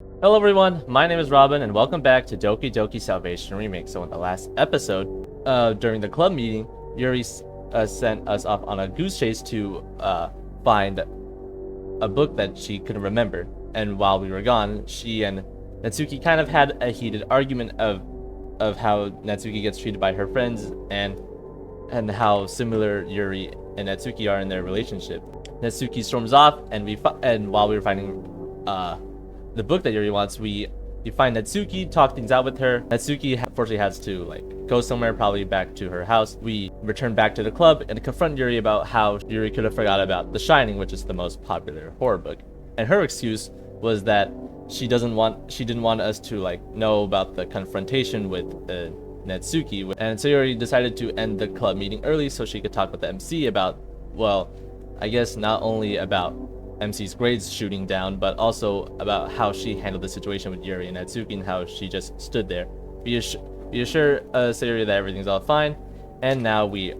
Hello everyone, my name is Robin and welcome back to Doki Doki Salvation Remake. So in the last episode, during the club meeting, Yuri sent us off on a goose chase to find a book that she couldn't remember. And while we were gone, she and Natsuki kind of had a heated argument of how Natsuki gets treated by her friends and how similar Yuri and Natsuki are in their relationship. Natsuki storms off and while we were finding the book that Yuri wants, we find Natsuki, talk things out with her. Natsuki unfortunately has to go somewhere, probably back to her house. We return back to the club and confront Yuri about how Yuri could have forgot about The Shining, which is the most popular horror book. And her excuse was that she didn't want us to know about the confrontation with Natsuki. And so Yuri decided to end the club meeting early so she could talk with the MC about, well, I guess not only about MC's grades shooting down, but also about how she handled the situation with Yuri and Natsuki and how she just stood there. We assure Sayuri that everything's all fine, and now we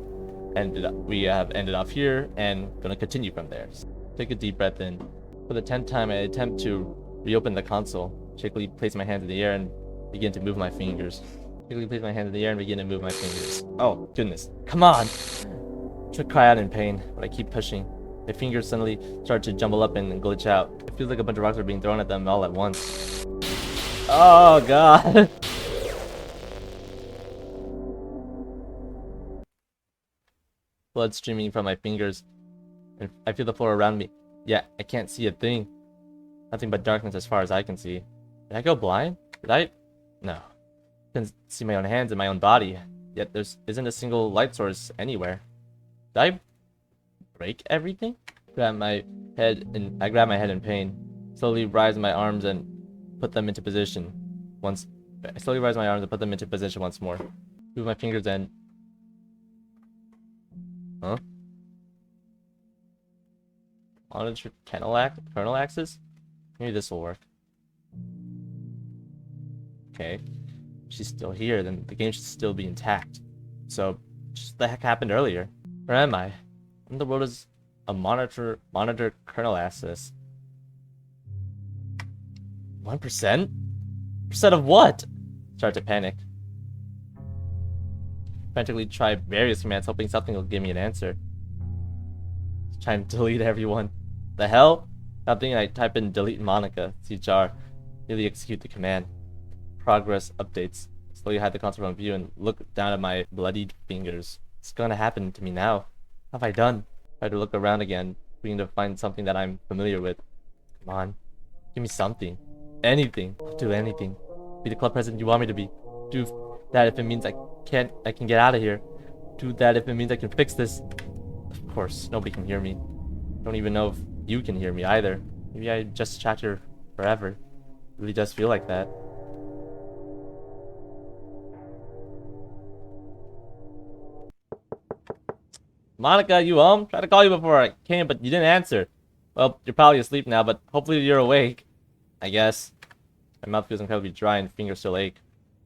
have ended off here and gonna continue from there. So take a deep breath in. For the 10th time, I attempt to reopen the console. Shakily place my hands in the air and begin to move my fingers. Shakily place my hands in the air and begin to move my fingers. Oh goodness, come on! To cry out in pain, but I keep pushing. My fingers suddenly start to jumble up and glitch out. It feels like a bunch of rocks are being thrown at them all at once. Oh god! Blood streaming from my fingers, and I feel the floor around me. Yeah, I can't see a thing. Nothing but darkness as far as I can see. Did I go blind? Did I? No. I can see my own hands and my own body, yet there isn't a single light source anywhere. Did I break everything? I grab my head in pain. Slowly rise my arms and put them into position once more. Move my fingers and monitor kernel axis? Maybe this will work. Okay. She's still here, then the game should still be intact. So just the heck happened earlier? Where am I? What in the world is a monitor kernel axis? 1%? Percent of what? Start to panic. Frantically try various commands, hoping something will give me an answer. Trying to delete everyone. The hell? Nothing. I type in delete Monica, CHR. Really execute the command. Progress updates. Slowly hide the console from view and look down at my bloodied fingers. What's gonna happen to me now? What have I done? Try to look around again, hoping to find something that I'm familiar with. Come on. Give me something. Anything. I'll do anything. Be the club president you want me to be. Do that if it means I can get out of here. Do that if it means I can fix this. Of course, nobody can hear me. Don't even know if you can hear me either. Maybe I just chat here forever. It really does feel like that. Monica, you home? Tried to call you before I came, but you didn't answer. Well, you're probably asleep now, but hopefully you're awake. I guess. My mouth feels incredibly dry and fingers still ache.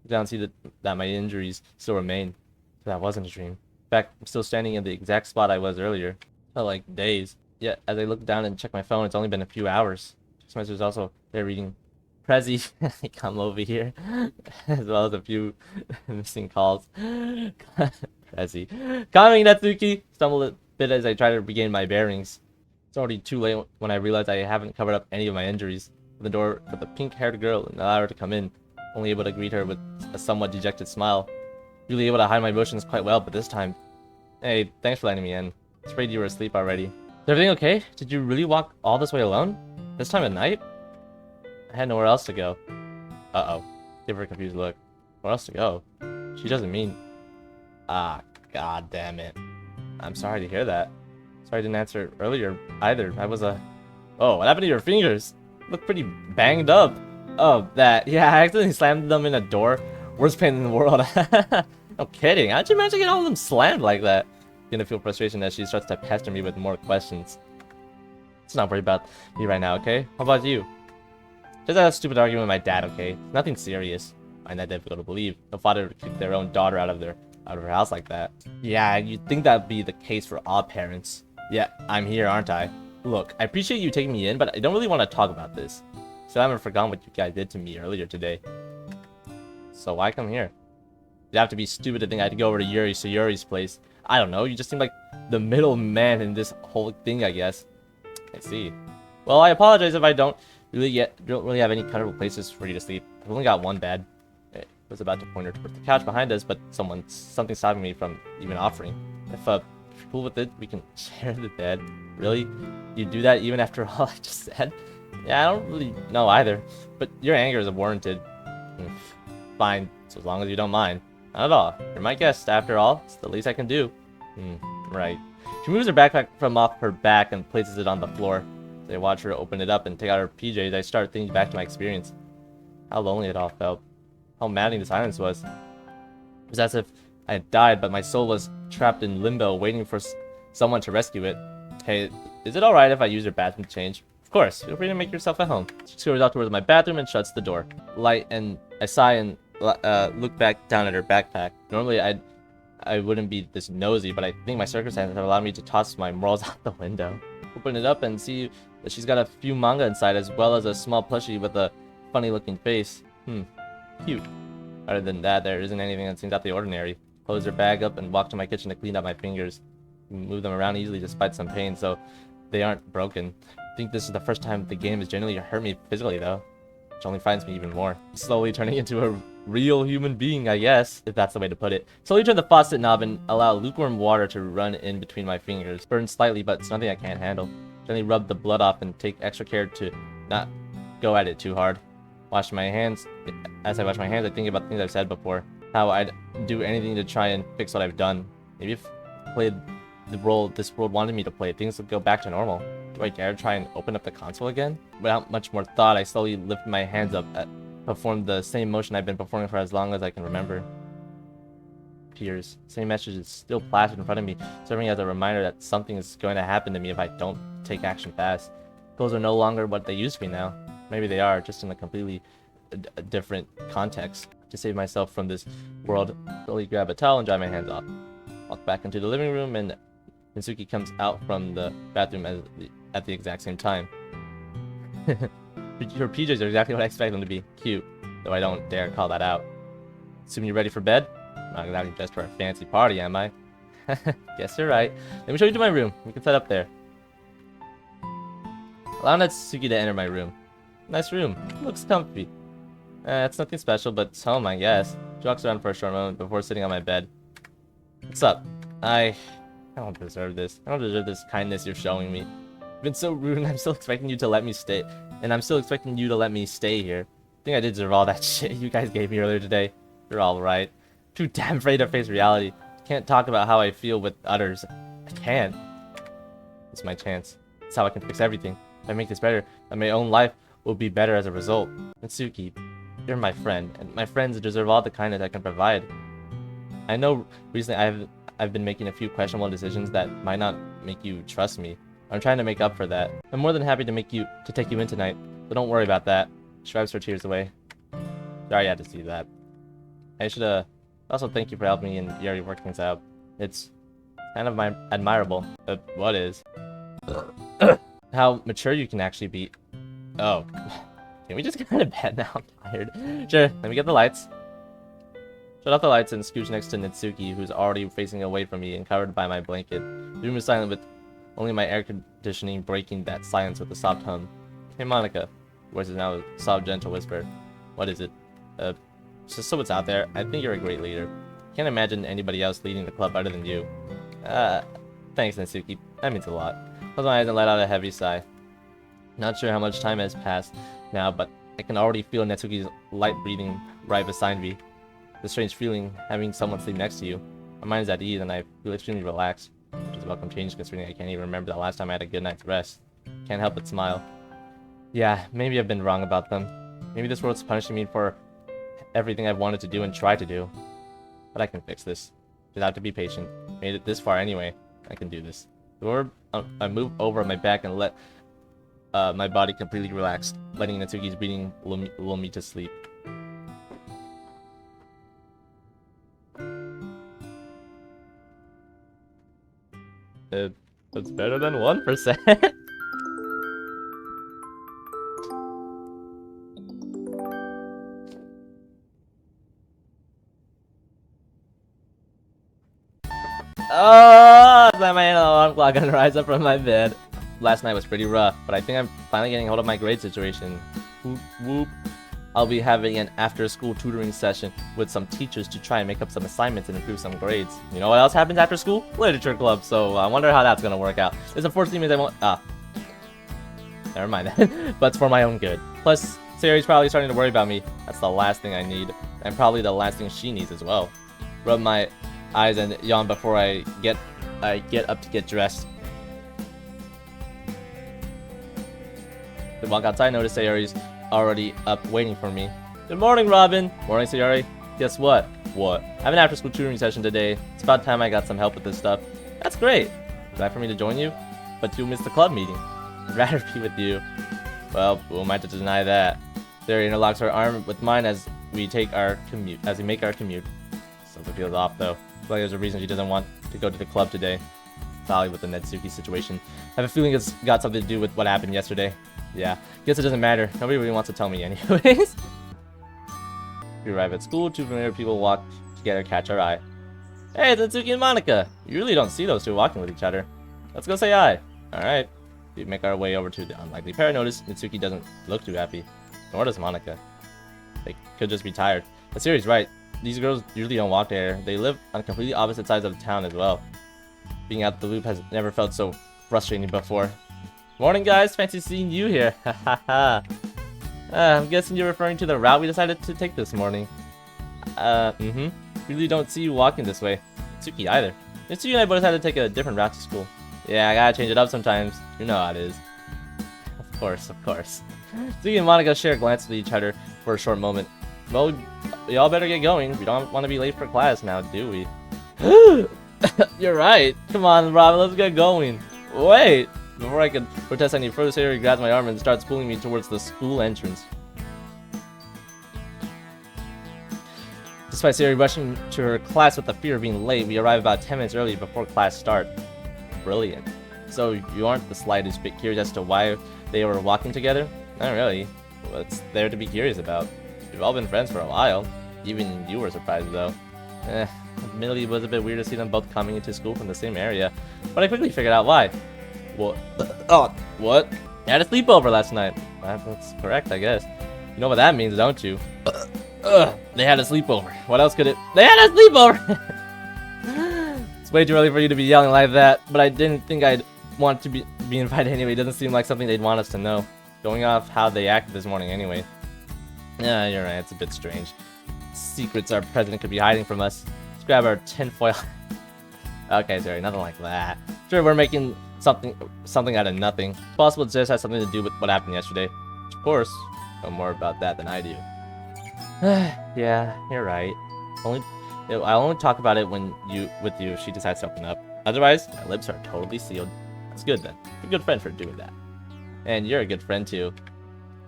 I don't see that my injuries still remain. So that wasn't a dream. In fact, I'm still standing in the exact spot I was earlier. Felt like days. Yet, as I look down and check my phone, it's only been a few hours. Text messages also there reading Prezi, come over here. As well as a few missing calls. Prezi. Coming, Natsuki! Stumble a bit as I try to regain my bearings. It's already too late when I realize I haven't covered up any of my injuries. The door with a pink-haired girl and allow her to come in, only able to greet her with a somewhat dejected smile. Really able to hide my emotions quite well, but this time... Hey, thanks for letting me in. I was afraid you were asleep already. Is everything okay? Did you really walk all this way alone? This time at night? I had nowhere else to go. Uh-oh. Give her a confused look. Where else to go? She doesn't mean... Ah, god damn it. I'm sorry to hear that. Sorry I didn't answer earlier either. I was Oh, what happened to your fingers? Look pretty banged up. Oh, that. Yeah, I accidentally slammed them in a door. Worst pain in the world. No kidding. How'd you manage to get all of them slammed like that? Gonna feel frustration as she starts to pester me with more questions. Let's not worry about me right now, okay? How about you? Just had a stupid argument with my dad, okay? Nothing serious. Find that difficult to believe. No father would kick their own daughter out of her house like that. Yeah, you'd think that'd be the case for all parents. Yeah, I'm here, aren't I? Look, I appreciate you taking me in, but I don't really want to talk about this. So I haven't forgotten what you guys did to me earlier today. So why come here? You'd have to be stupid to think I'd go over to Yuri's place. I don't know, you just seem like the middle man in this whole thing, I guess. I see. Well, I apologize if I don't really have any comfortable places for you to sleep. I've only got one bed. I was about to point her towards the couch behind us, but something stopping me from even offering. If you're cool with it, we can share the bed. Really? You do that even after all I just said? Yeah, I don't really know either. But your anger is warranted. Fine, so as long as you don't mind. Not at all. You're my guest, after all. It's the least I can do. Right. She moves her backpack from off her back and places it on the floor. As I watch her open it up and take out her PJs, I start thinking back to my experience. How lonely it all felt. How maddening the silence was. It was as if I had died, but my soul was trapped in limbo, waiting for someone to rescue it. Hey, is it alright if I use your bathroom to change? Of course, feel free to make yourself at home. She scurries out towards my bathroom and shuts the door. I sigh and look back down at her backpack. Normally, I wouldn't be this nosy, but I think my circumstances have allowed me to toss my morals out the window. Open it up and see that she's got a few manga inside, as well as a small plushie with a funny-looking face. Cute. Other than that, there isn't anything that seems out the ordinary. Close her bag up and walk to my kitchen to clean up my fingers. Move them around easily despite some pain, so they aren't broken. I think this is the first time the game has genuinely hurt me physically, though. Which only frightens me even more. Slowly turning into a real human being, I guess, if that's the way to put it. Slowly turn the faucet knob and allow lukewarm water to run in between my fingers. Burns slightly, but it's nothing I can't handle. Gently rub the blood off and take extra care to not go at it too hard. Wash my hands. As I wash my hands, I think about things I've said before. How I'd do anything to try and fix what I've done. Maybe if I played the role this world wanted me to play, things would go back to normal. Do I dare try and open up the console again? Without much more thought, I slowly lift my hands up and perform the same motion I've been performing for as long as I can remember. Appears. Same message is still plastered in front of me, serving as a reminder that something is going to happen to me if I don't take action fast. Goals are no longer what they used to be now. Maybe they are, just in a completely different context. To save myself from this world, slowly grab a towel and dry my hands off. Walk back into the living room, and Mitsuki comes out from the bathroom at the exact same time. Her PJs are exactly what I expect them to be. Cute, though I don't dare call that out. Assuming you're ready for bed? Not exactly dressed for a fancy party, am I? Guess you're right. Let me show you to my room. We can set up there. Allow Natsuki to enter my room. Nice room. Looks comfy. It's nothing special, but it's home, I guess. She walks around for a short moment before sitting on my bed. What's up? I don't deserve this. I don't deserve this kindness you're showing me. You've been so rude, and I'm still expecting you to let me stay. And I'm still expecting you to let me stay here. I think I did deserve all that shit you guys gave me earlier today. You're all right. Too damn afraid to face reality. Can't talk about how I feel with others. I can't. It's my chance. It's how I can fix everything. If I make this better, then my own life will be better as a result. Mitsuki, you're my friend, and my friends deserve all the kindness I can provide. I know recently I've been making a few questionable decisions that might not make you trust me. I'm trying to make up for that. I'm more than happy to take you in tonight, so don't worry about that. She wipes her tears away. Sorry I had to see that. I should also thank you for helping me and Yuri work things out. It's kind of admirable. What is? How mature you can actually be. Oh. Can we just get out of bed now? I'm tired. Sure, let me get the lights. Shut off the lights and scooch next to Natsuki, who's already facing away from me and covered by my blanket. The room is silent, with only my air conditioning breaking that silence with a soft hum. Hey Monica. Voice is now a soft, gentle whisper. What is it? Just so it's out there, I think you're a great leader. Can't imagine anybody else leading the club other than you. Thanks Natsuki. That means a lot. Close my eyes and let out a heavy sigh. Not sure how much time has passed now, but I can already feel Natsuki's light breathing right beside me. The strange feeling having someone sleep next to you. My mind is at ease and I feel extremely relaxed, which is a welcome change considering I can't even remember the last time I had a good night's rest. Can't help but smile. Yeah, maybe I've been wrong about them. Maybe this world's punishing me for everything I've wanted to do and try to do. But I can fix this. Just have to be patient. Made it this far anyway. I can do this. I move over my back and let my body completely relax, letting Natsuki's breathing lull me to sleep. That's better than 1%. Oh, slam my hand on the alarm clock and rise up from my bed. Last night was pretty rough, but I think I'm finally getting hold of my grade situation. Whoop whoop. I'll be having an after-school tutoring session with some teachers to try and make up some assignments and improve some grades. You know what else happens after school? Literature club, so I wonder how that's gonna work out. This unfortunately means I won't- never mind that. But it's for my own good. Plus, Sayori's probably starting to worry about me. That's the last thing I need. And probably the last thing she needs as well. Rub my eyes and yawn before I get up to get dressed. I walk outside, notice Sayori's already up waiting for me. Good morning, Robin. Morning, Sayori. Guess what? What? I have an after-school tutoring session today. It's about time I got some help with this stuff. That's great. Glad for me to join you, but you'll miss the club meeting. I'd rather be with you. Well, who am I to deny that? Sayori interlocks her arm with mine as we make our commute. Something feels off though. Looks like there's a reason she doesn't want to go to the club today. Probably with the Netsuki situation. I have a feeling it's got something to do with what happened yesterday. Yeah, guess it doesn't matter. Nobody really wants to tell me anyways. We arrive at school, two familiar people walk together, catch our eye. Hey, it's Netsuki and Monica! You really don't see those two walking with each other. Let's go say hi. Alright. We make our way over to the unlikely pair. Notice Netsuki doesn't look too happy. Nor does Monica. They could just be tired. But Sayori's right. These girls usually don't walk there. They live on completely opposite sides of the town as well. Being out the loop has never felt so frustrating before. Morning, guys. Fancy seeing you here. Hahaha. I'm guessing you're referring to the route we decided to take this morning. Really don't see you walking this way. Tsuki either. Mitsuki and I both had to take a different route to school. Yeah, I gotta change it up sometimes. You know how it is. Of course, of course. Tsuki and Monica share a glance at each other for a short moment. Well, we all better get going. We don't want to be late for class now, do we? You're right. Come on, Robin, let's get going. Wait! Before I could protest any further, Sayori grabs my arm and starts pulling me towards the school entrance. Despite Sayori rushing to her class with the fear of being late, we arrive about 10 minutes early before class starts. Brilliant. So you aren't the slightest bit curious as to why they were walking together? Not really. What's there to be curious about? We've all been friends for a while. Even you were surprised though. Admittedly, it was a bit weird to see them both coming into school from the same area, but I quickly figured out why. What? Oh, what? They had a sleepover last night. That's correct, I guess. You know what that means, don't you? They had a sleepover. What else could it? They had a sleepover! It's way too early for you to be yelling like that, but I didn't think I'd want to be invited anyway. It doesn't seem like something they'd want us to know. Going off how they acted this morning anyway. Yeah, you're right. It's a bit strange. Secrets our president could be hiding from us. Let's grab our tinfoil. Okay, sorry, nothing like that. Sure, we're making something out of nothing. It's possible it just has something to do with what happened yesterday. Of course, know more about that than I do. Yeah, you're right. I'll only talk about it with you if she decides to open up. Otherwise, my lips are totally sealed. That's good then. You're a good friend for doing that. And you're a good friend too.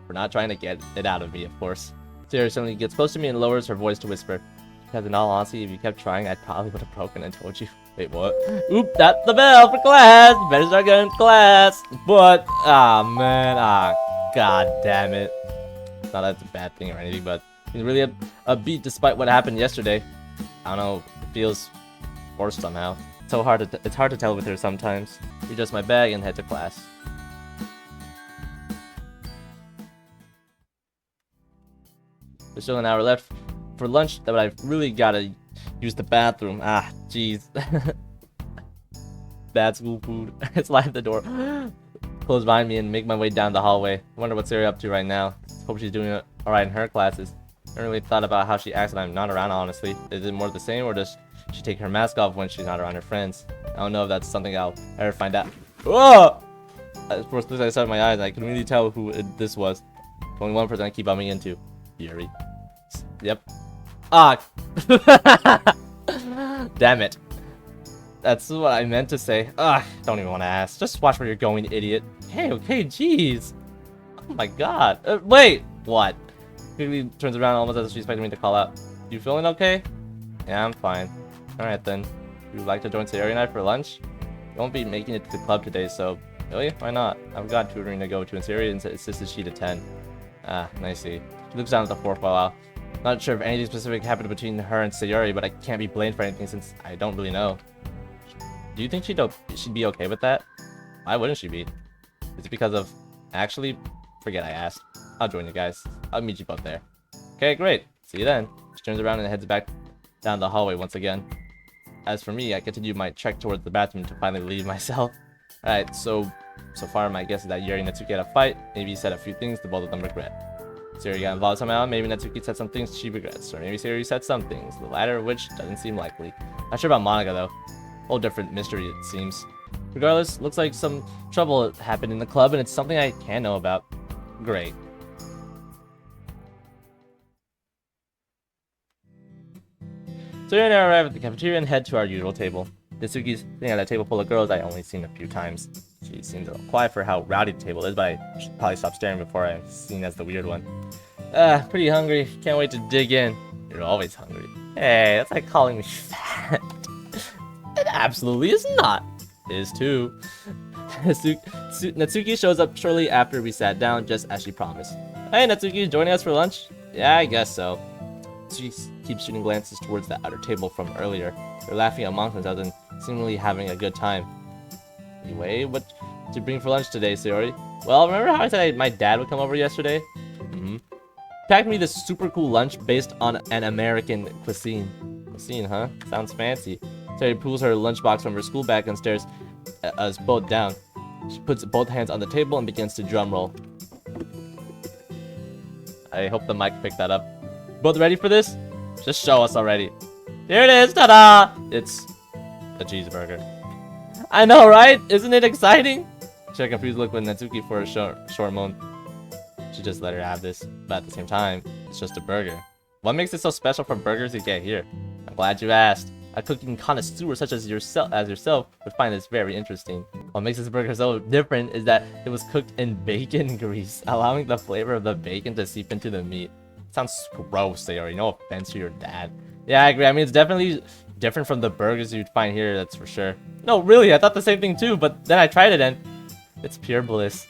For not trying to get it out of me, of course. Sayori suddenly gets close to me and lowers her voice to whisper. Because in all honesty, if you kept trying, I probably would have broken and told you. Wait, what? Oop, that's the bell for class! Better start going to class! But, man, god damn it. Not that it's a bad thing or anything, but he's really upbeat despite what happened yesterday. I don't know, it feels forced somehow. It's hard to tell with her sometimes. Readjust my bag and head to class. There's still an hour left for lunch, but I've really gotta use the bathroom. Jeez. Bad school food. It's live at the door. Close behind me and make my way down the hallway. Wonder what Sayori up to right now. Hope she's doing alright in her classes. I haven't really thought about how she acts when I'm not around, honestly. Is it more the same, or does she take her mask off when she's not around her friends? I don't know if that's something I'll ever find out. Whoa! For a split I shut my eyes and I couldn't really tell who this was. Only one person I keep bumping into. Yuri. Yep. Damn it. That's what I meant to say. Don't even want to ask. Just watch where you're going, idiot. Hey, okay, jeez. Oh my god. Wait! What? Quickly turns around almost as if she's expecting me to call out. You feeling okay? Yeah, I'm fine. Alright then. Would you like to join Sayori and I for lunch? We won't be making it to the club today, so... Really? Why not? I've got tutoring to go to, and Sayori insisted she'd attend. I see. She looks down at the floor for a while. Not sure if anything specific happened between her and Sayori, but I can't be blamed for anything since I don't really know. Do you think she'd be okay with that? Why wouldn't she be? Is it because of... Actually, forget I asked. I'll join you guys. I'll meet you both there. Okay, great. See you then. She turns around and heads back down the hallway once again. As for me, I continue my trek towards the bathroom to finally leave myself. Alright, so far my guess is that Yuri and Natsuki had a fight. Maybe he said a few things the both of them regret. Sayori got involved somehow. Maybe Natsuki said some things she regrets. Or maybe Sayori said some things. The latter of which doesn't seem likely. Not sure about Monica though. Whole different mystery it seems. Regardless, looks like some trouble happened in the club and it's something I can know about. Great. So Yuri and I arrive at the cafeteria and head to our usual table. Natsuki's sitting at a table full of girls I only seen a few times. She seems a little quiet for how rowdy the table is, but I should probably stop staring before I'm seen as the weird one. Pretty hungry. Can't wait to dig in. You're always hungry. Hey, that's like calling me fat. It absolutely is not. It is too. Natsuki shows up shortly after we sat down, just as she promised. Hey, Natsuki, joining us for lunch? Yeah, I guess so. She keeps shooting glances towards the outer table from earlier. They're laughing amongst themselves and seemingly having a good time. Anyway, what did you bring for lunch today, Sayori? Well, remember how I said my dad would come over yesterday? Mm-hmm. Packed me this super cool lunch based on an American cuisine. Cuisine, huh? Sounds fancy. Sayori pulls her lunchbox from her school bag and stares at us both down. She puts both hands on the table and begins to drum roll. I hope the mic picked that up. Both ready for this? Just show us already. Here it is, ta-da! It's a cheeseburger. I know, right? Isn't it exciting? She confused look with Natsuki for a short moment. She just let her have this, but at the same time, it's just a burger. What makes it so special for burgers you get here? I'm glad you asked. A cooking connoisseur such as yourself would find this very interesting. What makes this burger so different is that it was cooked in bacon grease, allowing the flavor of the bacon to seep into the meat. Sounds gross, Sayori. No offense to your dad. Yeah, I agree. I mean, it's definitely different from the burgers you'd find here, that's for sure. No, really, I thought the same thing too, but then I tried it and it's pure bliss.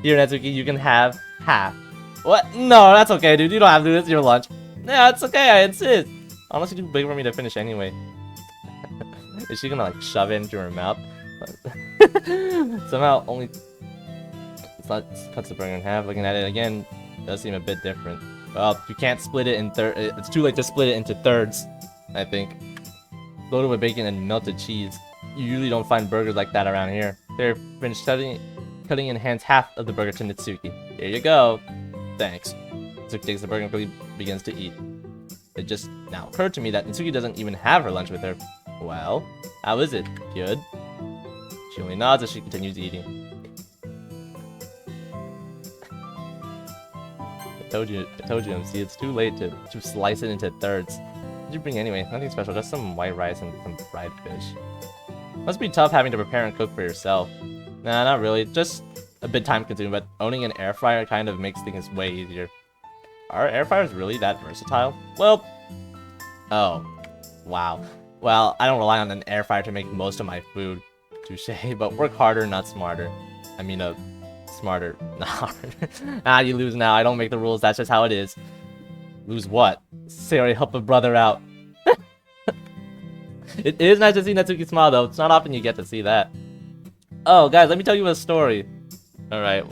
Here, Natsuki, you can have half. What? No, that's okay, dude. You don't have to do this. It's your lunch. Yeah, it's okay. I insist. Honestly, too big for me to finish anyway. Is she gonna like shove it into her mouth? Somehow, only cuts the burger in half. Looking at it again, it does seem a bit different. Well, you can't split it in it's too late to split it into thirds, I think. Loaded with bacon and melted cheese. You usually don't find burgers like that around here. They're finished cutting and hands half of the burger to Natsuki. Here you go. Thanks. Natsuki takes the burger and quickly begins to eat. It just now occurred to me that Natsuki doesn't even have her lunch with her. Well, how is it? Good? She only nods as she continues eating. I told you, MC, it's too late to slice it into thirds. What did you bring anyway? Nothing special, just some white rice and some fried fish. Must be tough having to prepare and cook for yourself. Nah, not really. Just a bit time consuming, but owning an air fryer kind of makes things way easier. Are air fryers really that versatile? Well, oh, wow. Well, I don't rely on an air fryer to make most of my food. Touche, but work harder, not smarter. I mean, smarter, not harder. Ah, you lose now. I don't make the rules. That's just how it is. Lose what? Sayori, help a brother out. It is nice to see Natsuki smile, though. It's not often you get to see that. Oh, guys, let me tell you a story. Alright,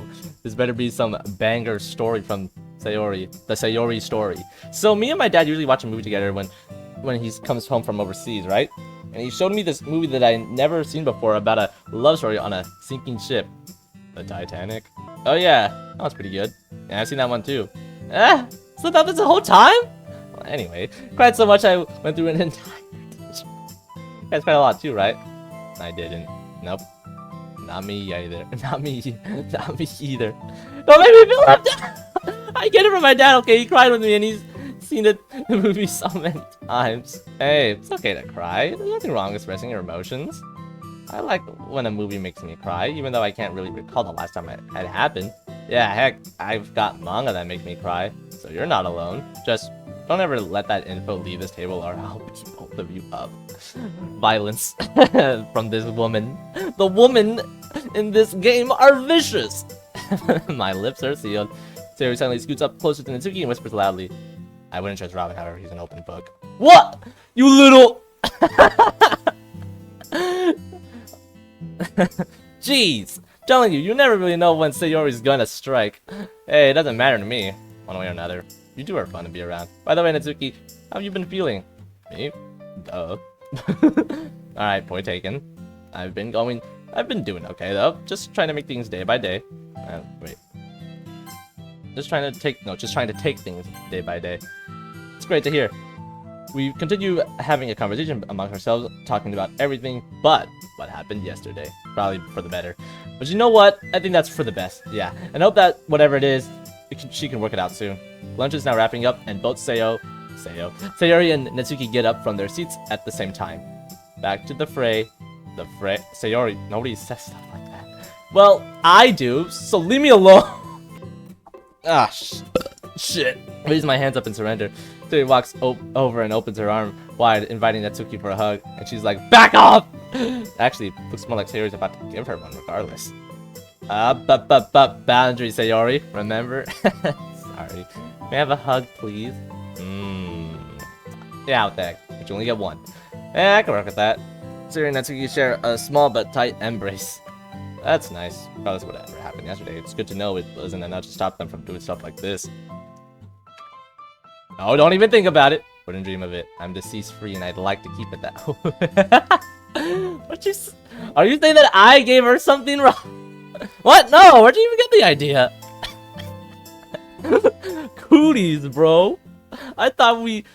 this better be some banger story from Sayori. The Sayori story. So, me and my dad usually watch a movie together when he comes home from overseas, right? And he showed me this movie that I never seen before about a love story on a sinking ship. The Titanic? Oh yeah, that was pretty good. Yeah, I've seen that one too. So that was the whole time? Well, anyway, cried so much I went through an entire... You guys cried a lot too, right? I didn't. Nope. Not me either. Not me. Not me either. Don't make me feel left out! I get it from my dad, okay? He cried with me and he's seen the movie so many times. Hey, it's okay to cry. There's nothing wrong with expressing your emotions. I like when a movie makes me cry, even though I can't really recall the last time it had happened. Yeah, heck, I've got manga that make me cry, so you're not alone. Just don't ever let that info leave this table or I'll beat both of you up. Violence from this woman. The women in this game are vicious. My lips are sealed. Sayori suddenly scoots up closer to Natsuki and whispers loudly. I wouldn't trust Robin, however, he's an open book. What? You little... Jeez! Telling you, you never really know when Sayori's gonna strike. Hey, it doesn't matter to me, one way or another. You two are fun to be around. By the way, Natsuki, how have you been feeling? Me? Duh. Alright, point taken. I've been doing okay though. Just trying to make things day by day. Wait. Just trying to take things day by day. It's great to hear. We continue having a conversation among ourselves, talking about everything but what happened yesterday. Probably for the better. But you know what? I think that's for the best. Yeah. And I hope that whatever it is, she can work it out soon. Lunch is now wrapping up, and both Sayori and Natsuki get up from their seats at the same time. Back to the fray. Sayori, nobody says stuff like that. Well, I do, so leave me alone. Ah, shit. I raise my hands up in surrender. Sayori walks over and opens her arm wide, inviting Natsuki for a hug, and she's like, "Back off!" Actually, looks more like Sayori's about to give her one regardless. Boundary, Sayori, remember? Sorry. May I have a hug, please? Yeah, out there. But you only get one. I can work with that. Sayori and Natsuki share a small but tight embrace. That's nice. Regardless of whatever happened yesterday, it's good to know it wasn't enough to stop them from doing stuff like this. Oh, don't even think about it. Wouldn't dream of it. I'm deceased free and I'd like to keep it that way. Are you saying that I gave her something wrong? What? No, where'd you even get the idea? Cooties, bro. I thought we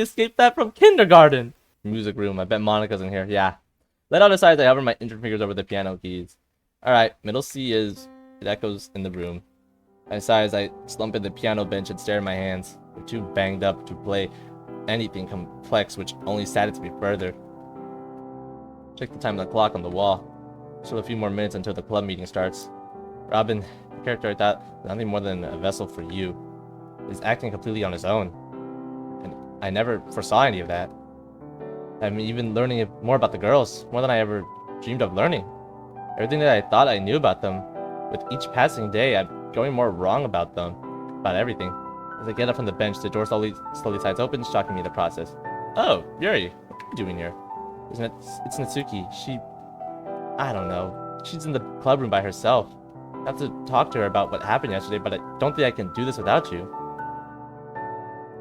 escaped that from kindergarten. Music room. I bet Monica's in here. Yeah. Let out a sigh as I hover my injured fingers over the piano keys. Alright, middle C is... It echoes in the room. I sigh as I slump in the piano bench and stare at my hands. They're too banged up to play anything complex, which only saddens me further. Check the time on the clock on the wall. Still a few more minutes until the club meeting starts. Robin, the character I thought was nothing more than a vessel for you, is acting completely on his own. And I never foresaw any of that. I'm even learning more about the girls, more than I ever dreamed of learning. Everything that I thought I knew about them, with each passing day, I'm going more wrong about them, about everything. As I get up from the bench, the door slowly slides open, shocking me in the process. Oh, Yuri, what are you doing here? It's Natsuki. I don't know. She's in the club room by herself. I have to talk to her about what happened yesterday, but I don't think I can do this without you.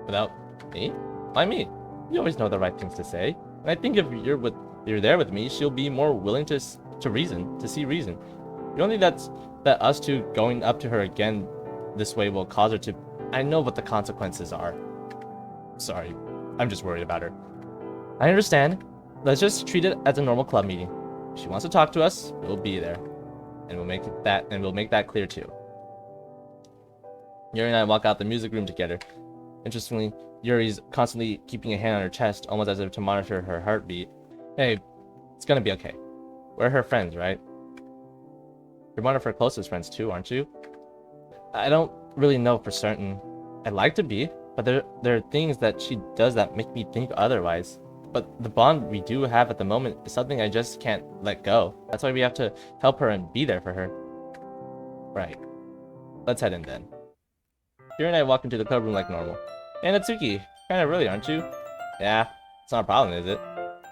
Without me? Why me? You always know the right things to say. And I think if you're there with me, she'll be more willing to see reason. You don't think that us two going up to her again this way will cause her to... I know what the consequences are. Sorry, I'm just worried about her. I understand. Let's just treat it as a normal club meeting. If she wants to talk to us, we'll be there. And we'll make that clear too. Yuri and I walk out the music room together. Interestingly, Yuri's constantly keeping a hand on her chest, almost as if to monitor her heartbeat. Hey, it's gonna be okay. We're her friends, right? You're one of her closest friends too, aren't you? I don't really know for certain. I'd like to be, but there are things that she does that make me think otherwise. But the bond we do have at the moment is something I just can't let go. That's why we have to help her and be there for her. Right. Let's head in then. Yuri and I walk into the club room like normal. Hey Natsuki, kinda really, aren't you? Yeah, it's not a problem, is it?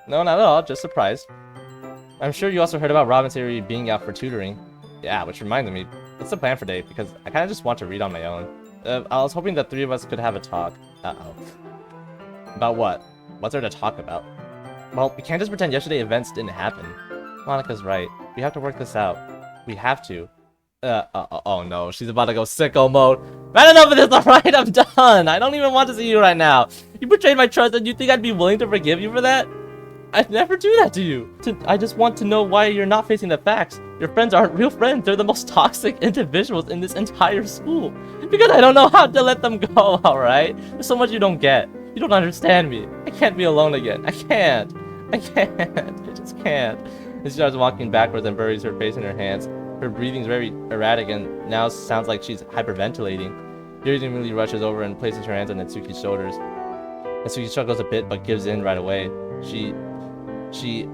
No, not at all, just surprised. I'm sure you also heard about Robin theory being out for tutoring. Yeah, which reminded me, what's the plan for today? Because I kinda just want to read on my own. I was hoping that 3 of us could have a talk. Uh-oh. About what? What's there to talk about? Well, we can't just pretend yesterday events didn't happen. Monica's right. We have to work this out. We have to. Oh no, she's about to go sicko mode. Man, enough of this, alright? I'm done. I don't even want to see you right now. You betrayed my trust and you think I'd be willing to forgive you for that? I'd never do that to you. I just want to know why you're not facing the facts. Your friends aren't real friends. They're the most toxic individuals in this entire school. Because I don't know how to let them go, alright? There's so much you don't get. You don't understand me. I can't be alone again. I can't. I just can't. And she starts walking backwards and buries her face in her hands. Her breathing's very erratic and now sounds like she's hyperventilating. Yuri immediately rushes over and places her hands on Natsuki's shoulders. Natsuki struggles a bit but gives in right away. She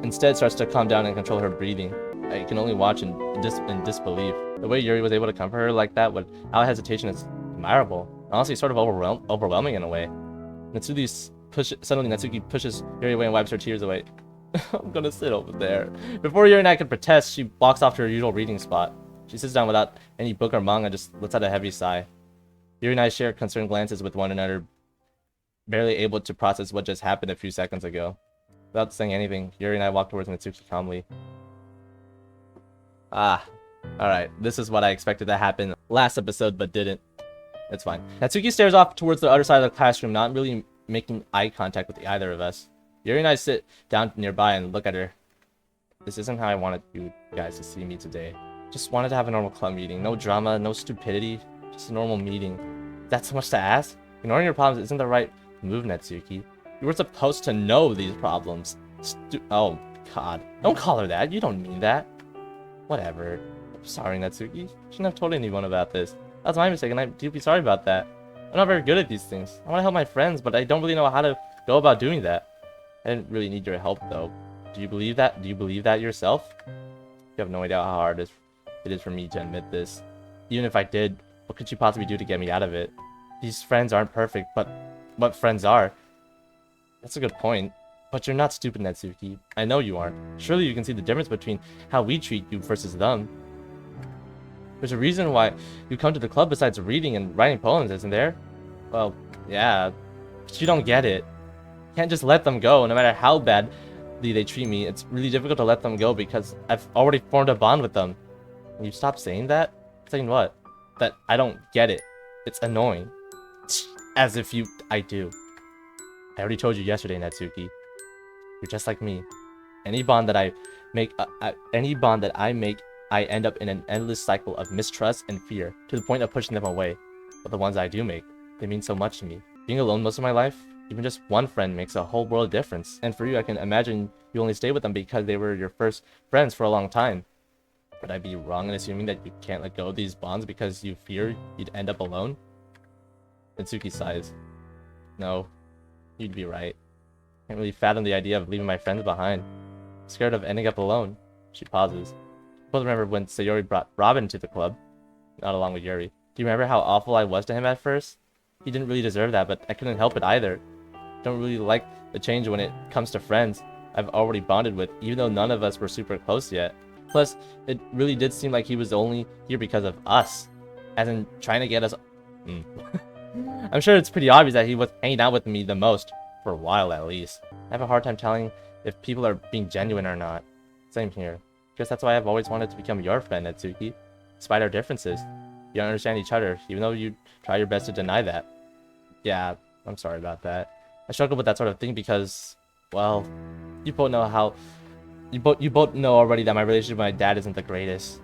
instead starts to calm down and control her breathing. I can only watch in disbelief. The way Yuri was able to comfort her like that without hesitation is admirable. Honestly, sort of overwhelming in a way. Suddenly Natsuki pushes Yuri away and wipes her tears away. I'm gonna sit over there. Before Yuri and I can protest, she walks off to her usual reading spot. She sits down without any book or manga, just lets out a heavy sigh. Yuri and I share concerned glances with one another, barely able to process what just happened a few seconds ago. Without saying anything, Yuri and I walk towards Natsuki calmly. Ah, alright. This is what I expected to happen last episode, but didn't. It's fine. Natsuki stares off towards the other side of the classroom, not really making eye contact with either of us. Yuri and I sit down nearby and look at her. This isn't how I wanted you guys to see me today. Just wanted to have a normal club meeting. No drama, no stupidity. Just a normal meeting. That's so much to ask? Ignoring your problems isn't the right move, Natsuki. You were supposed to know these problems. Oh, God. Don't call her that. You don't mean that. Whatever. I'm sorry, Natsuki. Shouldn't have told anyone about this. That's my mistake, and I'm deeply sorry about that. I'm not very good at these things. I want to help my friends, but I don't really know how to go about doing that. I didn't really need your help, though. Do you believe that? Do you believe that yourself? You have no idea how hard it is for me to admit this. Even if I did, what could you possibly do to get me out of it? These friends aren't perfect, but what friends are? That's a good point. But you're not stupid, Natsuki. I know you aren't. Surely you can see the difference between how we treat you versus them. There's a reason why you come to the club besides reading and writing poems, isn't there? Well, yeah. But you don't get it. You can't just let them go, no matter how badly they treat me. It's really difficult to let them go because I've already formed a bond with them. Can you stop saying that? Saying what? That I don't get it. It's annoying. As if I do. I already told you yesterday, Natsuki. You're just like me. Any bond that I make, I end up in an endless cycle of mistrust and fear, to the point of pushing them away. But the ones I do make, they mean so much to me. Being alone most of my life, even just one friend makes a whole world of difference. And for you, I can imagine you only stay with them because they were your first friends for a long time. Would I be wrong in assuming that you can't let go of these bonds because you fear you'd end up alone? Natsuki sighs. No, you'd be right. Can't really fathom the idea of leaving my friends behind. I'm scared of ending up alone. She pauses. Both remember when Sayori brought Robin to the club, not along with Yuri. Do you remember how awful I was to him at first? He didn't really deserve that, but I couldn't help it either. Don't really like the change when it comes to friends I've already bonded with, even though none of us were super close yet. Plus, it really did seem like he was only here because of us, as in trying to get us. I'm sure it's pretty obvious that he was hanging out with me the most, for a while at least. I have a hard time telling if people are being genuine or not. Same here. Guess that's why I've always wanted to become your friend, Natsuki. Despite our differences, you don't understand each other, even though you try your best to deny that. Yeah, I'm sorry about that. I struggle with that sort of thing because, well, you both know already that my relationship with my dad isn't the greatest.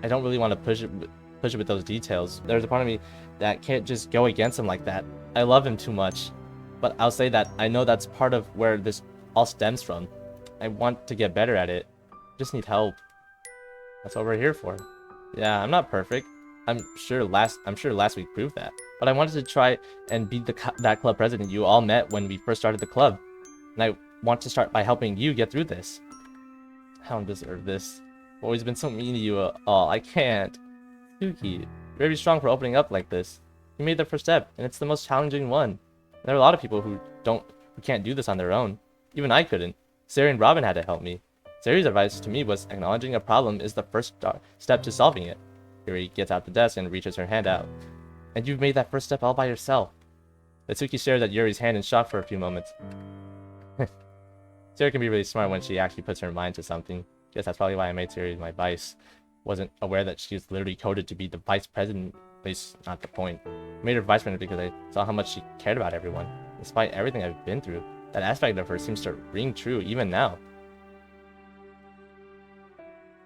I don't really want to push it with those details. There's a part of me that can't just go against him like that. I love him too much. But I'll say that I know that's part of where this all stems from. I want to get better at it. Just need help. That's what we're here for. Yeah, I'm not perfect. I'm sure last week proved that. But I wanted to try and be that club president you all met when we first started the club. And I want to start by helping you get through this. I don't deserve this. I've always been so mean to you all. I can't. Yuki, you're very strong for opening up like this. You made the first step, and it's the most challenging one. There are a lot of people who can't do this on their own. Even I couldn't. Sari and Robin had to help me. Sari's advice to me was acknowledging a problem is the first step to solving it. Yuri gets out the desk and reaches her hand out. And you've made that first step all by yourself. Natsuki stares at Yuri's hand in shock for a few moments. Sari can be really smart when she actually puts her mind to something. Guess that's probably why I made Sari my vice. Wasn't aware that she was literally coded to be the vice president. At least, not the point. I made her vice president because I saw how much she cared about everyone. Despite everything I've been through, that aspect of her seems to ring true even now.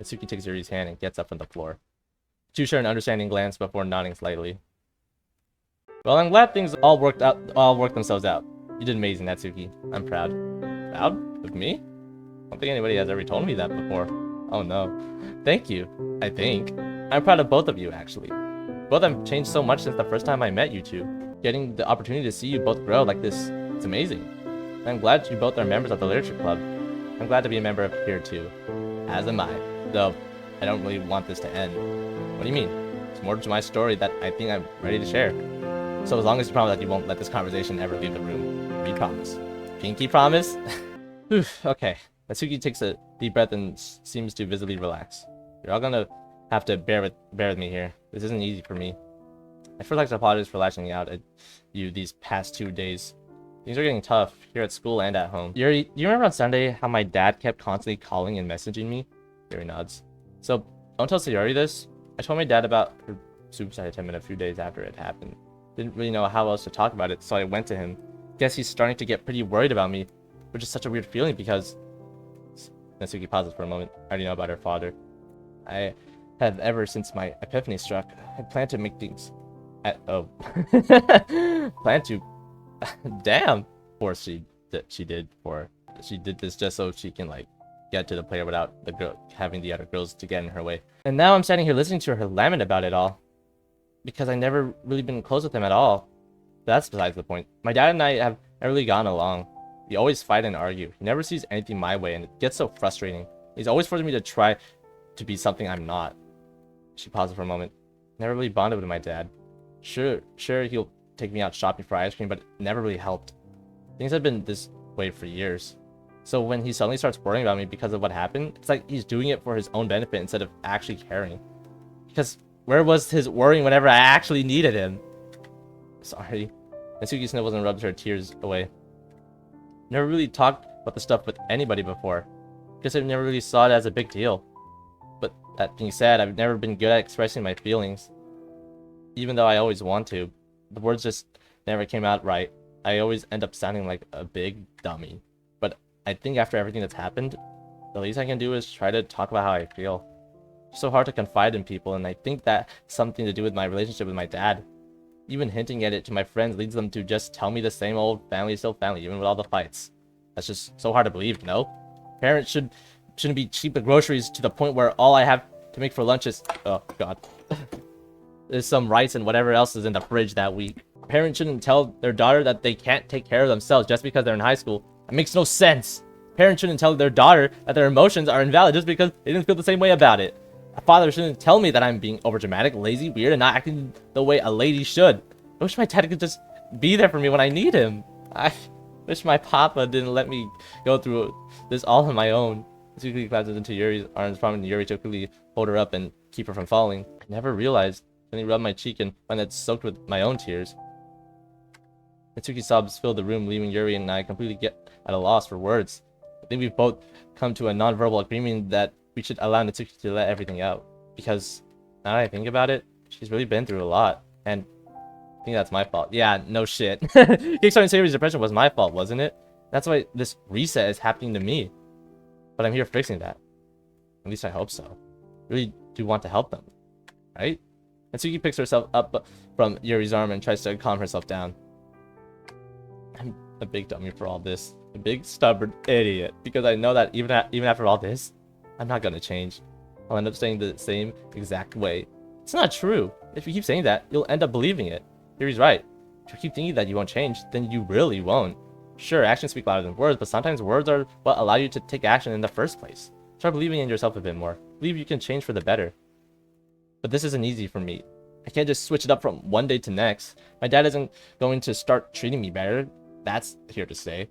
Natsuki takes Yuri's hand and gets up from the floor. Two share an understanding glance before nodding slightly. Well, I'm glad things all worked themselves out. You did amazing, Natsuki. I'm proud. Proud? Of me? I don't think anybody has ever told me that before. Oh no. Thank you. I think. I'm proud of both of you, actually. Both have changed so much since the first time I met you two. Getting the opportunity to see you both grow like this, it's amazing. I'm glad you both are members of the literature club. I'm glad to be a member of here too. As am I. Though, I don't really want this to end. What do you mean? It's more to my story that I think I'm ready to share. So as long as you promise that you won't let this conversation ever leave the room. You promise. Pinky promise? Okay. Natsuki takes a deep breath and seems to visibly relax. You're all gonna have to bear with me here. This isn't easy for me. I feel like I apologize for lashing out at you these past 2 days. Things are getting tough here at school and at home. Yuri, you remember on Sunday how my dad kept constantly calling and messaging me? Yuri nods. So, don't tell Sayori this. I told my dad about her suicide attempt a few days after it happened. Didn't really know how else to talk about it, so I went to him. Guess he's starting to get pretty worried about me, which is such a weird feeling because... Natsuki pauses for a moment. I already know about her father. I have ever since my epiphany struck. I plan to make things... plan to... Damn! Of course she did this just so she can, like, get to the player without the girl having the other girls to get in her way. And now I'm standing here listening to her lament about it all. Because I never really been close with him at all. But that's besides the point. My dad and I have never really gotten along. We always fight and argue. He never sees anything my way, and it gets so frustrating. He's always forcing me to try to be something I'm not. She pauses for a moment. Never really bonded with my dad. Sure, he'll take me out shopping for ice cream, but it never really helped. Things have been this way for years. So when he suddenly starts worrying about me because of what happened, it's like he's doing it for his own benefit instead of actually caring. Because where was his worrying whenever I actually needed him? Sorry. Natsuki snivels and rubs her tears away. Never really talked about the stuff with anybody before. Guess I never really saw it as a big deal. But that being said, I've never been good at expressing my feelings. Even though I always want to. The words just never came out right. I always end up sounding like a big dummy. But I think after everything that's happened, the least I can do is try to talk about how I feel. It's so hard to confide in people, and I think that's something to do with my relationship with my dad. Even hinting at it to my friends leads them to just tell me the same old family is still family, even with all the fights. That's just so hard to believe, no? Parents shouldn't be cheap with groceries to the point where all I have to make for lunch is... Oh, God. There's some rice and whatever else is in the fridge that week. Parents shouldn't tell their daughter that they can't take care of themselves just because they're in high school. That makes no sense. Parents shouldn't tell their daughter that their emotions are invalid just because they didn't feel the same way about it. A father shouldn't tell me that I'm being overdramatic, lazy, weird, and not acting the way a lady should. I wish my dad could just be there for me when I need him. I wish my papa didn't let me go through this all on my own. Natsuki collapses into Yuri's arms, prompting Yuri to quickly hold her up and keep her from falling. I never realized. Then he rubbed my cheek and find that soaked with my own tears. Natsuki's sobs filled the room, leaving Yuri and I completely get at a loss for words. I think we've both come to a non-verbal agreement that we should allow Natsuki to let everything out. Because, now that I think about it, she's really been through a lot. And I think that's my fault. Yeah, no shit. Kickstarting Sayori's depression was my fault, wasn't it? That's why this reset is happening to me. But I'm here fixing that. At least I hope so. Really do want to help them. Right? Natsuki picks herself up from Yuri's arm and tries to calm herself down. I'm a big dummy for all this. A big stubborn idiot. Because I know that even after all this, I'm not gonna change. I'll end up staying the same exact way. It's not true. If you keep saying that, you'll end up believing it. Yuri's right. If you keep thinking that you won't change, then you really won't. Sure, actions speak louder than words, but sometimes words are what allow you to take action in the first place. Start believing in yourself a bit more. Believe you can change for the better. But this isn't easy for me. I can't just switch it up from one day to next. My dad isn't going to start treating me better. That's here to stay.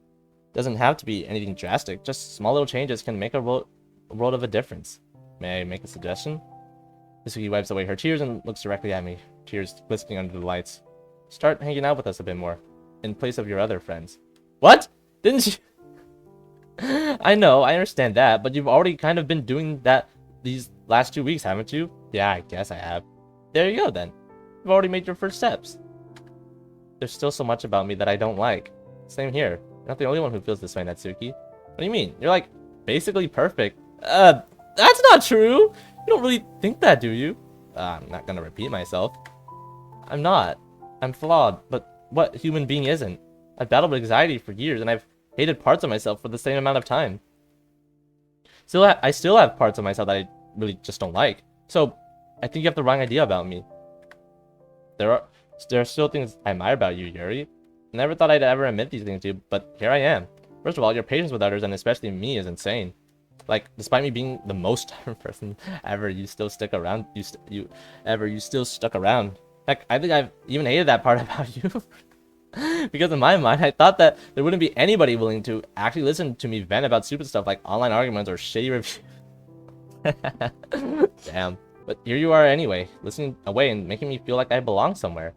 Doesn't have to be anything drastic. Just small little changes can make a world of a difference. May I make a suggestion? Natsuki wipes away her tears and looks directly at me, tears glistening under the lights. Start hanging out with us a bit more, in place of your other friends. What? Didn't you? I know, I understand that, but you've already kind of been doing that these last 2 weeks, haven't you? Yeah, I guess I have. There you go then. You've already made your first steps. There's still so much about me that I don't like. Same here. You're not the only one who feels this way, Natsuki. What do you mean? You're like, basically perfect. That's not true! You don't really think that, do you? I'm not gonna repeat myself. I'm not. I'm flawed, but what human being isn't? I've battled with anxiety for years, and I've hated parts of myself for the same amount of time. I still have parts of myself that I really just don't like. So, I think you have the wrong idea about me. There are still things I admire about you, Yuri. I never thought I'd ever admit these things to you, but here I am. First of all, your patience with others, and especially me, is insane. Like, despite me being the most stubborn person ever, you still stick around. You still stuck around. Heck, I think I've even hated that part about you. Because in my mind, I thought that there wouldn't be anybody willing to actually listen to me vent about stupid stuff like online arguments or shitty reviews. Damn. But here you are anyway, listening away and making me feel like I belong somewhere.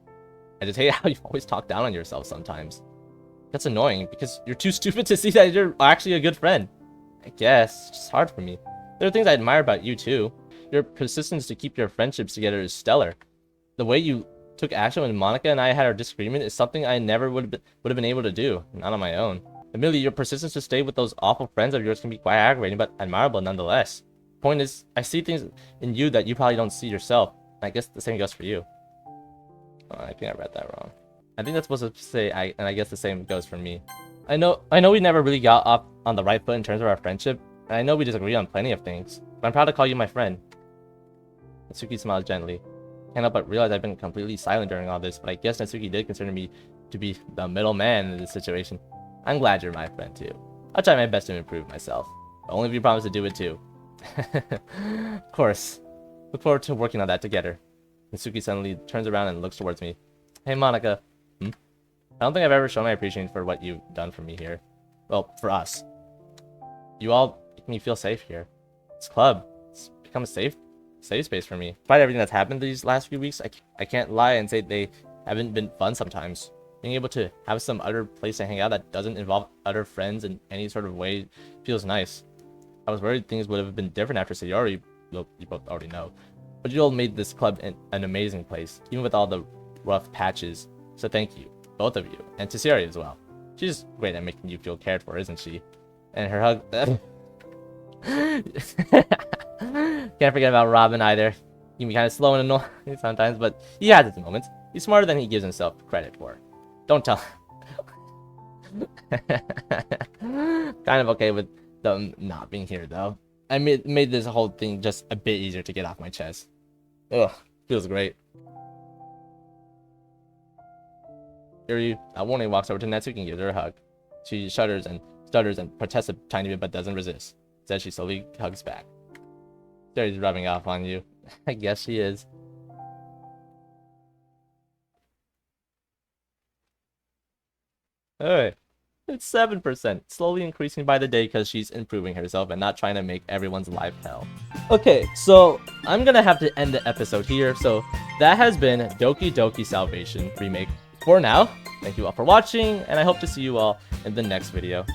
I just hate how you always talk down on yourself sometimes. That's annoying, because you're too stupid to see that you're actually a good friend. I guess, it's just hard for me. There are things I admire about you too. Your persistence to keep your friendships together is stellar. The way you took action when Monica and I had our disagreement is something I never would have been able to do, not on my own. Admittedly, your persistence to stay with those awful friends of yours can be quite aggravating, but admirable nonetheless. Point is, I see things in you that you probably don't see yourself. I guess the same goes for you. Oh, I think I read that wrong. I think that's supposed to say and I guess the same goes for me. I know we never really got off on the right foot in terms of our friendship, and I know we disagree on plenty of things, but I'm proud to call you my friend. Natsuki smiled gently. Can't help but realize I've been completely silent during all this, but I guess Natsuki did consider me to be the middleman in this situation. I'm glad you're my friend too. I'll try my best to improve myself. But only if you promise to do it too. Of course. Look forward to working on that together. Natsuki suddenly turns around and looks towards me. Hey Monica. I don't think I've ever shown my appreciation for what you've done for me here. Well, for us. You all make me feel safe here. This club, it's become a safe space for me. Despite everything that's happened these last few weeks, I can't lie and say they haven't been fun sometimes. Being able to have some other place to hang out that doesn't involve other friends in any sort of way feels nice. I was worried things would have been different after Sayori, well, you both already know. But you all made this club an amazing place, even with all the rough patches. So thank you, both of you, and to Sayori as well. She's great at making you feel cared for, isn't she? And her hug... Can't forget about Robin either. He can be kind of slow and annoying sometimes, but he has his moments. He's smarter than he gives himself credit for. Don't tell. Kind of okay with them not being here though. I made this whole thing just a bit easier to get off my chest. Ugh, feels great. Yuri, warning, walks over to Natsuki and gives her a hug. She shudders and stutters and protests a tiny bit but doesn't resist. Instead, she slowly hugs back. Yuri's rubbing off on you. I guess she is. Alright. It's 7%, slowly increasing by the day because she's improving herself and not trying to make everyone's life hell. Okay, so I'm gonna have to end the episode here. So that has been Doki Doki Salvation Remake for now. Thank you all for watching, and I hope to see you all in the next video.